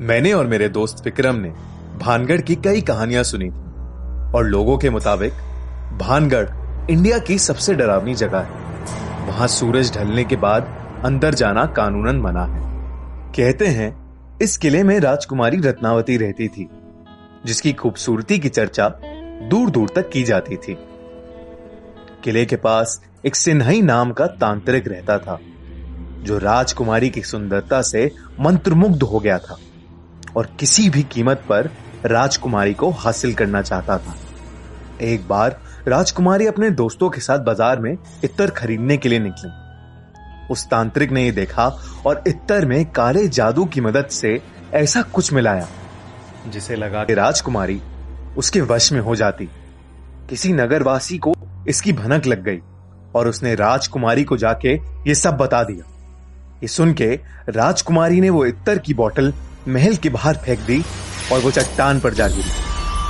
मैंने और मेरे दोस्त विक्रम ने भानगढ़ की कई कहानियां सुनी थी और लोगों के मुताबिक भानगढ़ इंडिया की सबसे डरावनी जगह है। वहां सूरज ढलने के बाद अंदर जाना कानूनन मना है। कहते हैं इस किले में राजकुमारी रत्नावती रहती थी, जिसकी खूबसूरती की चर्चा दूर दूर तक की जाती थी। किले के पास एक सिन्हई नाम का तांत्रिक रहता था, जो राजकुमारी की सुंदरता से मंत्रमुग्ध हो गया था और किसी भी कीमत पर राजकुमारी को हासिल करना चाहता था। एक बार राजकुमारी अपने दोस्तों के साथ बाजार में इत्तर खरीदने के लिए निकली। उस तांत्रिक ने ये देखा और इत्तर में काले जादू की मदद से ऐसा कुछ मिलाया जिसे लगा कि राजकुमारी उसके वश में हो जाती। किसी नगरवासी को इसकी भनक लग गई और उसने राजकुमारी को जाके ये सब बता दिया। ये सुन के राजकुमारी ने वो इत्तर की बोतल महल के बाहर फेंक दी और वो चट्टान पर जा गिरी।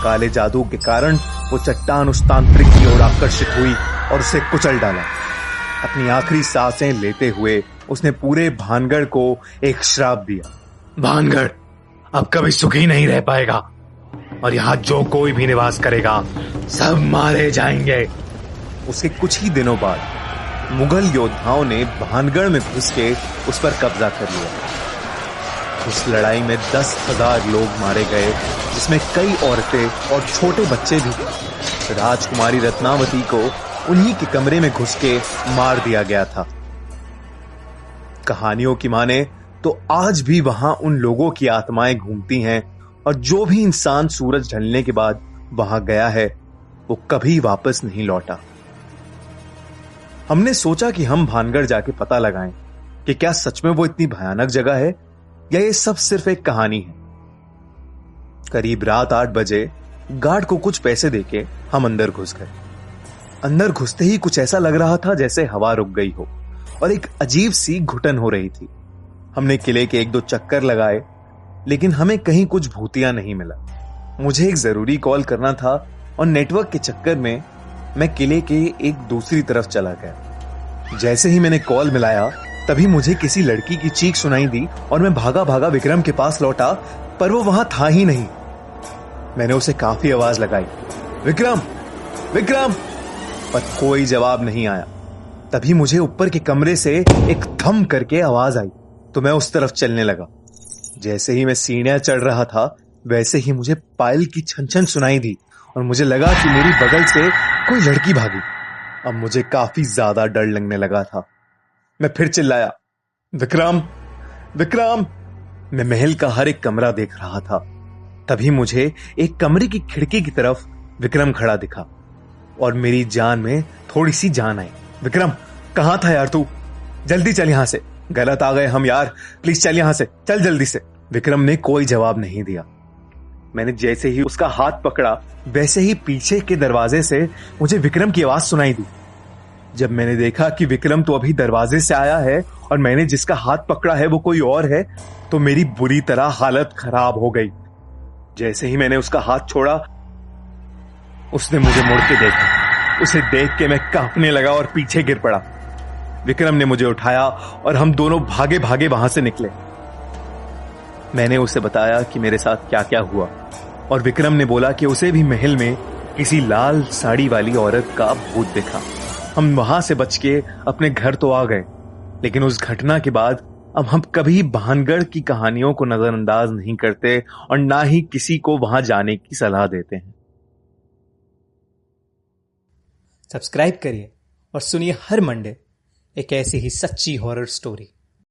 काले जादू के कारण वो चट्टान उस तांत्रिक की ओर आकर्षित हुई और उसे कुचल डाला। अपनी आखिरी सांसें लेते हुए उसने पूरे भानगढ़ को एक श्राप दिया। भानगढ़ अब कभी सुखी नहीं रह पाएगा और यहाँ जो कोई भी निवास करेगा सब मारे जाएंगे। उसके कुछ ही दिनों बाद मुगल योद्धाओं ने भानगढ़ में घुस के उस पर कब्जा कर लिया। उस लड़ाई में 10,000 लोग मारे गए, जिसमें कई औरतें और छोटे बच्चे भी थे। राजकुमारी रत्नावती को उन्हीं के कमरे में घुस के मार दिया गया था। कहानियों की माने तो आज भी वहां उन लोगों की आत्माएं घूमती हैं और जो भी इंसान सूरज ढलने के बाद वहां गया है वो कभी वापस नहीं लौटा। हमने सोचा कि हम भानगढ़ जाके पता लगाएं कि क्या सच में वो इतनी भयानक जगह है या ये सब सिर्फ एक कहानी है। करीब रात 8 बजे गार्ड को कुछ पैसे देके हम अंदर घुस गए। अंदर घुसते ही कुछ ऐसा लग रहा था जैसे हवा रुक गई हो और एक अजीब सी घुटन हो रही थी। हमने किले के 1-2 चक्कर लगाए, लेकिन हमें कहीं कुछ भूतिया नहीं मिला। मुझे एक जरूरी कॉल करना था और नेटवर्क के चक्कर में मैं किले के एक दूसरी तरफ चला गया। जैसे ही मैंने कॉल मिलाया तभी मुझे किसी लड़की की चीख सुनाई दी और मैं भागा भागा विक्रम के पास लौटा, पर वो वहां था ही नहीं। मैंने उसे काफी आवाज लगाई, विक्रम विक्रम, पर कोई जवाब नहीं आया। तभी मुझे ऊपर के कमरे से एक थम करके आवाज आई तो मैं उस तरफ चलने लगा। जैसे ही मैं सीढ़ियां चढ़ रहा था वैसे ही मुझे पायल की छन-छन सुनाई दी और मुझे लगा कि मेरी बगल से कोई लड़की भागी। अब मुझे काफी ज्यादा डर लगने लगा था। मैं फिर चिल्लाया, विक्रम विक्रम। मैं महल का हर एक कमरा देख रहा था। तभी मुझे एक कमरे की खिड़की की तरफ विक्रम खड़ा दिखा और मेरी जान में थोड़ी सी जान आई। विक्रम, कहां था यार तू? जल्दी चल यहां से, गलत आ गए हम यार, प्लीज चल यहां से, चल जल्दी से। विक्रम ने कोई जवाब नहीं दिया। मैंने जैसे ही उसका हाथ पकड़ा वैसे ही पीछे के दरवाजे से मुझे विक्रम की आवाज सुनाई दी। जब मैंने देखा कि विक्रम तो अभी दरवाजे से आया है और मैंने जिसका हाथ पकड़ा है वो कोई और है, तो मेरी बुरी तरह हालत खराब हो गई। जैसे ही मैंने उसका हाथ छोड़ा उसने मुझे मुड़ के देखा। उसे देख के मैं कांपने लगा और पीछे गिर पड़ा। विक्रम ने मुझे उठाया और हम दोनों भागे भागे वहां से निकले। मैंने उसे बताया कि मेरे साथ क्या क्या हुआ और विक्रम ने बोला कि उसे भी महल में किसी लाल साड़ी वाली औरत का भूत दिखा। हम वहां से बच के अपने घर तो आ गए, लेकिन उस घटना के बाद अब हम कभी भानगढ़ की कहानियों को नजरअंदाज नहीं करते और ना ही किसी को वहां जाने की सलाह देते हैं। सब्सक्राइब करिए और सुनिए हर मंडे एक ऐसी ही सच्ची हॉरर स्टोरी।